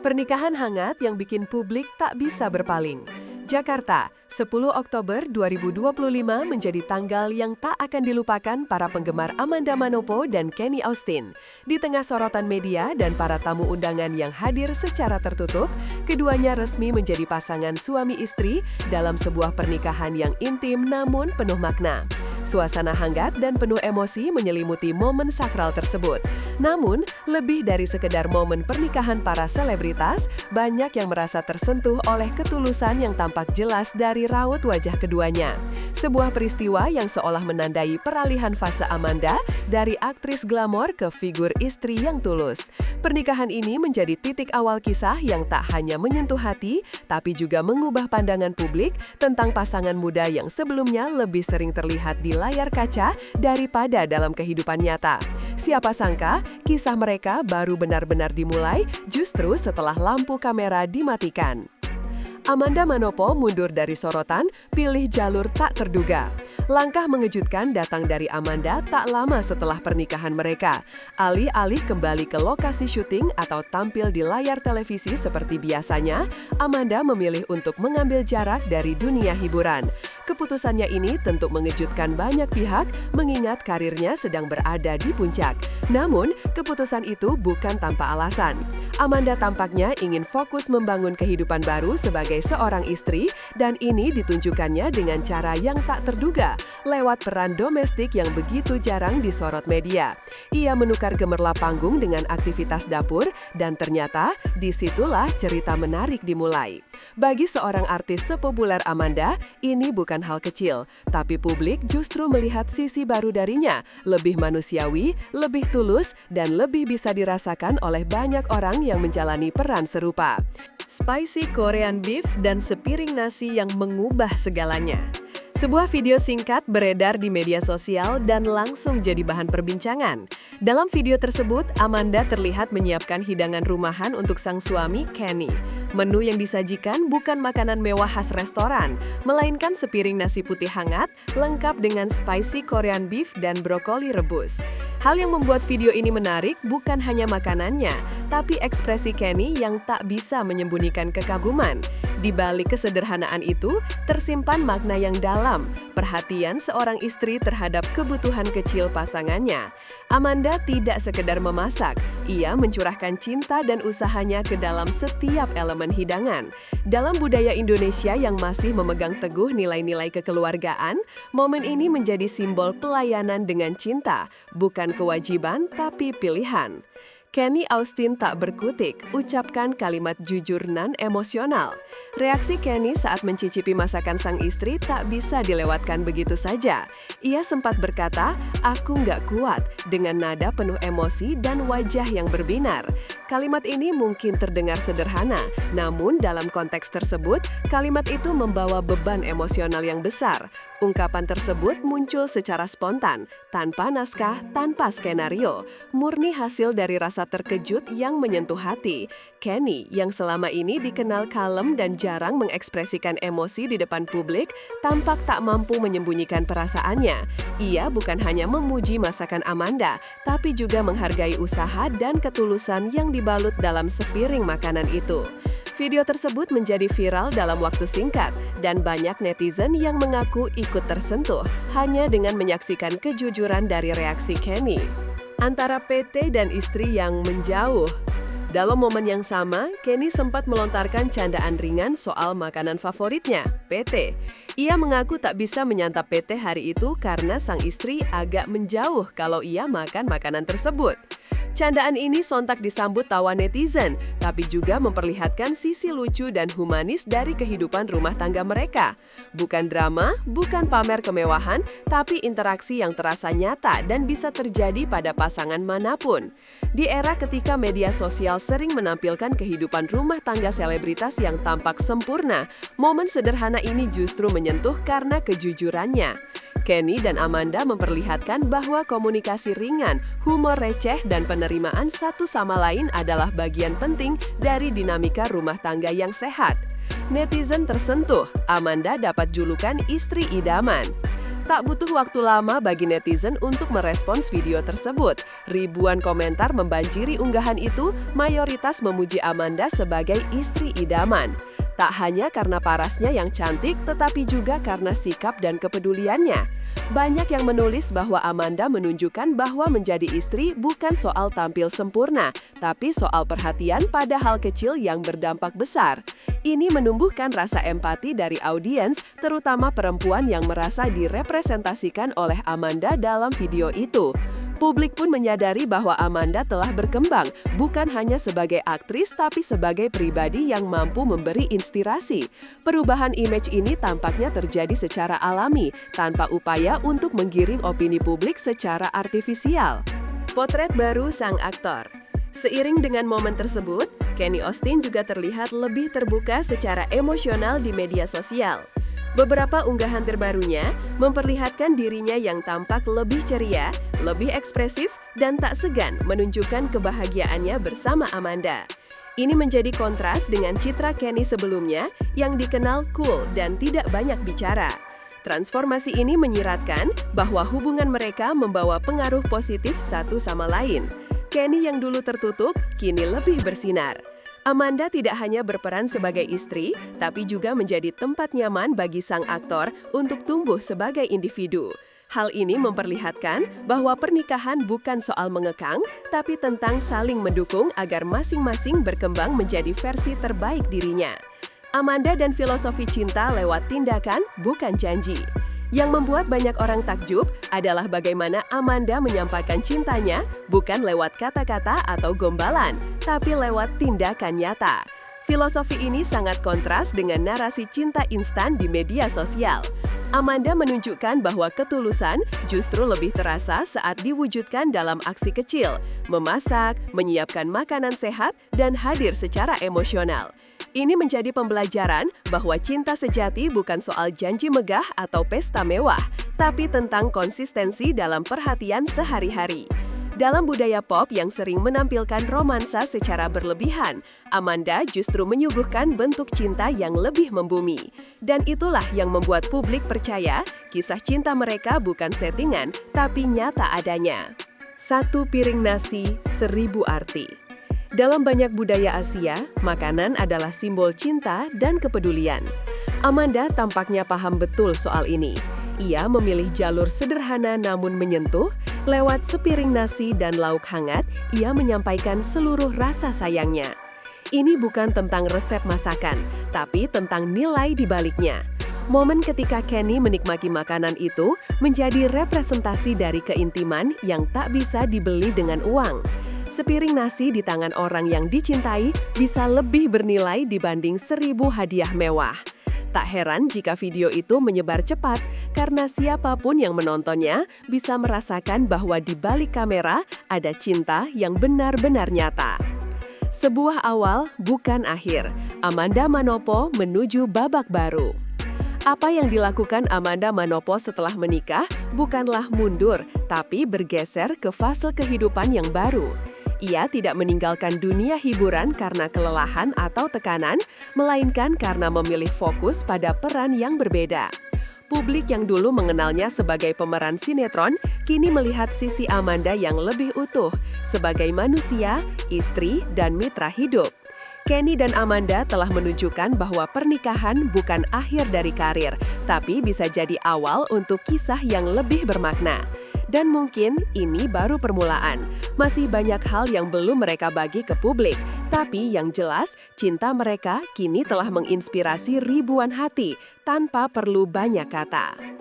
Pernikahan hangat yang bikin publik tak bisa berpaling. Jakarta, 10 Oktober 2025 menjadi tanggal yang tak akan dilupakan para penggemar Amanda Manopo dan Kenny Austin. Di tengah sorotan media dan para tamu undangan yang hadir secara tertutup, keduanya resmi menjadi pasangan suami istri dalam sebuah pernikahan yang intim namun penuh makna. Suasana hangat dan penuh emosi menyelimuti momen sakral tersebut. Namun, lebih dari sekedar momen pernikahan para selebritas, banyak yang merasa tersentuh oleh ketulusan yang tampak jelas dari raut wajah keduanya. Sebuah peristiwa yang seolah menandai peralihan fase Amanda dari aktris glamor ke figur istri yang tulus. Pernikahan ini menjadi titik awal kisah yang tak hanya menyentuh hati, tapi juga mengubah pandangan publik tentang pasangan muda yang sebelumnya lebih sering terlihat di layar kaca daripada dalam kehidupan nyata. Siapa sangka, kisah mereka baru benar-benar dimulai justru setelah lampu kamera dimatikan. Amanda Manopo mundur dari sorotan, pilih jalur tak terduga. Langkah mengejutkan datang dari Amanda tak lama setelah pernikahan mereka. Alih-alih kembali ke lokasi syuting atau tampil di layar televisi seperti biasanya, Amanda memilih untuk mengambil jarak dari dunia hiburan. Keputusannya ini tentu mengejutkan banyak pihak mengingat karirnya sedang berada di puncak. Namun, keputusan itu bukan tanpa alasan. Amanda tampaknya ingin fokus membangun kehidupan baru sebagai seorang istri dan ini ditunjukkannya dengan cara yang tak terduga, lewat peran domestik yang begitu jarang disorot media. Ia menukar gemerlap panggung dengan aktivitas dapur dan ternyata disitulah cerita menarik dimulai. Bagi seorang artis sepopuler Amanda, ini bukan hal kecil, tapi publik justru melihat sisi baru darinya, lebih manusiawi, lebih tulus, dan lebih bisa dirasakan oleh banyak orang yang menjalani peran serupa. Spicy Korean beef dan sepiring nasi yang mengubah segalanya. Sebuah video singkat beredar di media sosial dan langsung jadi bahan perbincangan. Dalam video tersebut, Amanda terlihat menyiapkan hidangan rumahan untuk sang suami, Kenny. Menu yang disajikan bukan makanan mewah khas restoran, melainkan sepiring nasi putih hangat, lengkap dengan spicy Korean beef dan brokoli rebus. Hal yang membuat video ini menarik bukan hanya makanannya, tapi ekspresi Kenny yang tak bisa menyembunyikan kekaguman. Di balik kesederhanaan itu, tersimpan makna yang dalam, perhatian seorang istri terhadap kebutuhan kecil pasangannya. Amanda tidak sekedar memasak, ia mencurahkan cinta dan usahanya ke dalam setiap elemen hidangan. Dalam budaya Indonesia yang masih memegang teguh nilai-nilai kekeluargaan, momen ini menjadi simbol pelayanan dengan cinta, bukan kewajiban tapi pilihan. Kenny Austin tak berkutik, ucapkan kalimat jujur nan emosional. Reaksi Kenny saat mencicipi masakan sang istri tak bisa dilewatkan begitu saja. Ia sempat berkata, "Aku nggak kuat," dengan nada penuh emosi dan wajah yang berbinar. Kalimat ini mungkin terdengar sederhana, namun dalam konteks tersebut, kalimat itu membawa beban emosional yang besar. Ungkapan tersebut muncul secara spontan, tanpa naskah, tanpa skenario, murni hasil dari rasa terkejut yang menyentuh hati. Kenny, yang selama ini dikenal kalem dan jarang mengekspresikan emosi di depan publik, tampak tak mampu menyembunyikan perasaannya. Ia bukan hanya memuji masakan Amanda, tapi juga menghargai usaha dan ketulusan yang dibalut dalam sepiring makanan itu. Video tersebut menjadi viral dalam waktu singkat, dan banyak netizen yang mengaku ikut tersentuh hanya dengan menyaksikan kejujuran dari reaksi Kenny. Antara PT dan istri yang menjauh. Dalam momen yang sama, Kenny sempat melontarkan candaan ringan soal makanan favoritnya, PT. Ia mengaku tak bisa menyantap PT hari itu karena sang istri agak menjauh kalau ia makan makanan tersebut. Candaan ini sontak disambut tawa netizen, tapi juga memperlihatkan sisi lucu dan humanis dari kehidupan rumah tangga mereka. Bukan drama, bukan pamer kemewahan, tapi interaksi yang terasa nyata dan bisa terjadi pada pasangan manapun. Di era ketika media sosial sering menampilkan kehidupan rumah tangga selebritas yang tampak sempurna, momen sederhana ini justru menyentuh karena kejujurannya. Kenny dan Amanda memperlihatkan bahwa komunikasi ringan, humor receh, dan penerimaan satu sama lain adalah bagian penting dari dinamika rumah tangga yang sehat. Netizen tersentuh, Amanda dapat julukan istri idaman. Tak butuh waktu lama bagi netizen untuk merespons video tersebut. Ribuan komentar membanjiri unggahan itu, mayoritas memuji Amanda sebagai istri idaman. Tak hanya karena parasnya yang cantik, tetapi juga karena sikap dan kepeduliannya. Banyak yang menulis bahwa Amanda menunjukkan bahwa menjadi istri bukan soal tampil sempurna, tapi soal perhatian pada hal kecil yang berdampak besar. Ini menumbuhkan rasa empati dari audiens, terutama perempuan yang merasa direpresentasikan oleh Amanda dalam video itu. Publik pun menyadari bahwa Amanda telah berkembang, bukan hanya sebagai aktris tapi sebagai pribadi yang mampu memberi inspirasi. Perubahan image ini tampaknya terjadi secara alami, tanpa upaya untuk menggiring opini publik secara artifisial. Potret baru sang aktor. Seiring dengan momen tersebut, Kenny Austin juga terlihat lebih terbuka secara emosional di media sosial. Beberapa unggahan terbarunya memperlihatkan dirinya yang tampak lebih ceria, lebih ekspresif, dan tak segan menunjukkan kebahagiaannya bersama Amanda. Ini menjadi kontras dengan citra Kenny sebelumnya yang dikenal cool dan tidak banyak bicara. Transformasi ini menyiratkan bahwa hubungan mereka membawa pengaruh positif satu sama lain. Kenny yang dulu tertutup, kini lebih bersinar. Amanda tidak hanya berperan sebagai istri, tapi juga menjadi tempat nyaman bagi sang aktor untuk tumbuh sebagai individu. Hal ini memperlihatkan bahwa pernikahan bukan soal mengekang, tapi tentang saling mendukung agar masing-masing berkembang menjadi versi terbaik dirinya. Amanda dan filosofi cinta lewat tindakan, bukan janji. Yang membuat banyak orang takjub adalah bagaimana Amanda menyampaikan cintanya bukan lewat kata-kata atau gombalan, tapi lewat tindakan nyata. Filosofi ini sangat kontras dengan narasi cinta instan di media sosial. Amanda menunjukkan bahwa ketulusan justru lebih terasa saat diwujudkan dalam aksi kecil, memasak, menyiapkan makanan sehat, dan hadir secara emosional. Ini menjadi pembelajaran bahwa cinta sejati bukan soal janji megah atau pesta mewah, tapi tentang konsistensi dalam perhatian sehari-hari. Dalam budaya pop yang sering menampilkan romansa secara berlebihan, Amanda justru menyuguhkan bentuk cinta yang lebih membumi. Dan itulah yang membuat publik percaya kisah cinta mereka bukan settingan, tapi nyata adanya. Satu piring nasi, 1000 arti. Dalam banyak budaya Asia, makanan adalah simbol cinta dan kepedulian. Amanda tampaknya paham betul soal ini. Ia memilih jalur sederhana namun menyentuh. Lewat sepiring nasi dan lauk hangat, ia menyampaikan seluruh rasa sayangnya. Ini bukan tentang resep masakan, tapi tentang nilai di baliknya. Momen ketika Kenny menikmati makanan itu menjadi representasi dari keintiman yang tak bisa dibeli dengan uang. Sepiring nasi di tangan orang yang dicintai bisa lebih bernilai dibanding 1000 hadiah mewah. Tak heran jika video itu menyebar cepat, karena siapapun yang menontonnya bisa merasakan bahwa di balik kamera ada cinta yang benar-benar nyata. Sebuah awal, bukan akhir. Amanda Manopo menuju babak baru. Apa yang dilakukan Amanda Manopo setelah menikah bukanlah mundur, tapi bergeser ke fase kehidupan yang baru. Ia tidak meninggalkan dunia hiburan karena kelelahan atau tekanan, melainkan karena memilih fokus pada peran yang berbeda. Publik yang dulu mengenalnya sebagai pemeran sinetron, kini melihat sisi Amanda yang lebih utuh, sebagai manusia, istri, dan mitra hidup. Kenny dan Amanda telah menunjukkan bahwa pernikahan bukan akhir dari karir, tapi bisa jadi awal untuk kisah yang lebih bermakna. Dan mungkin ini baru permulaan. Masih banyak hal yang belum mereka bagi ke publik. Tapi yang jelas, cinta mereka kini telah menginspirasi ribuan hati tanpa perlu banyak kata.